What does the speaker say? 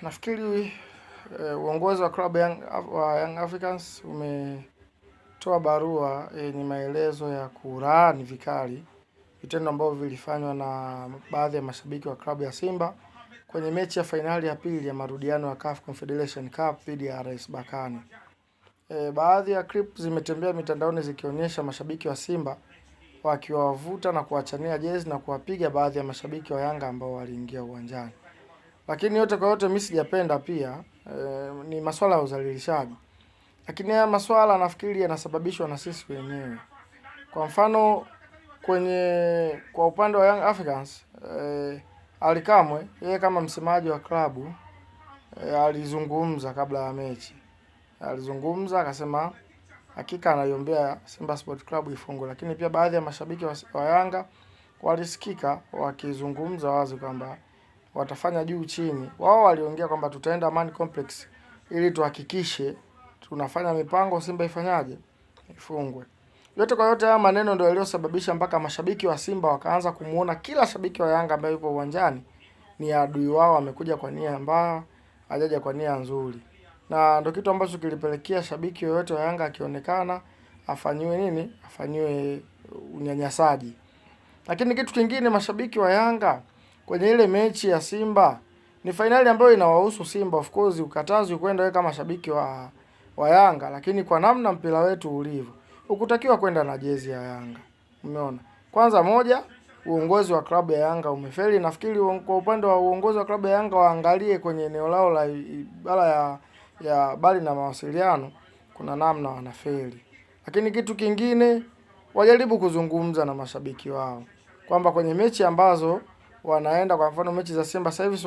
Nafikiri uongozi wa klabu wa Young Africans umetoa barua yenye maelezo ya kulaani vikali vitendo ambavyo vilifanywa na baadhi ya mashabiki wa klabu ya Simba kwenye mechi ya fainali ya pili ya marudiano ya CAF Confederation Cup dhidi ya RS Berkane. Baadhi ya clip zimetembea mitandaoni zikionyesha mashabiki wa Simba wakiwavuta na kuachania jezi na kuwapiga baadhi ya mashabiki wa Yanga ambao waliingia uwanjani. Lakini yote kwa yote mimi sijapenda pia ni masuala ya udhalilishaji. Lakini haya masuala nafikiri yanasababishwa na sisi wenyewe. Kwa mfano kwa upande wa Young Africans, Ally Kamwe yeye kama msemaji wa klabu alizungumza kabla ya mechi. Alizungumza akasema hakika anaiombea Simba Sport Club ifungwe, lakini pia baadhi ya mashabiki wa Yanga walisikika wakizungumza wazi kwamba watafanya juu chini. Wao waliongea kwamba tutaenda Amani Complex ili tuhakikishe tunafanya mipango Simba ifanyaje, ifungwe. Yote kwa yote haya maneno ndio yaliyosababisha mpaka mashabiki wa Simba wakaanza kumuona kila shabiki wa Yanga ambaye yupo uwanjani ni adui wao, amekuja kwa nia mbaya, hajaja kwa nia nzuri. Na ndio kitu ambacho kilipelekea shabiki yoyote wa Yanga akionekana afanywe nini? Afanywe unyanyasaji. Lakini kitu kingine, mashabiki wa Yanga kwenye ile mechi ya Simba ni fainali ambayo inawahusu Simba, of course ukatazwi kwenda wewe kama shabiki wa Yanga, lakini kwa namna mpira wetu ulivyo ukutakiwa kwenda na jezi ya Yanga. Umeona? Kwanza moja, uongozi wa klabu ya Yanga umefeli. Nafikiri kwa upande wa uongozi wa klabu ya Yanga waangalie kwenye eneo lao la ibara ya bali na mawasiliano, kuna namna wanafeli. Lakini kitu kingine, wajaribu kuzungumza na mashabiki wao kwamba kwenye mechi ambazo wanaenda, kwa mfano mechi za Simba sasa hivi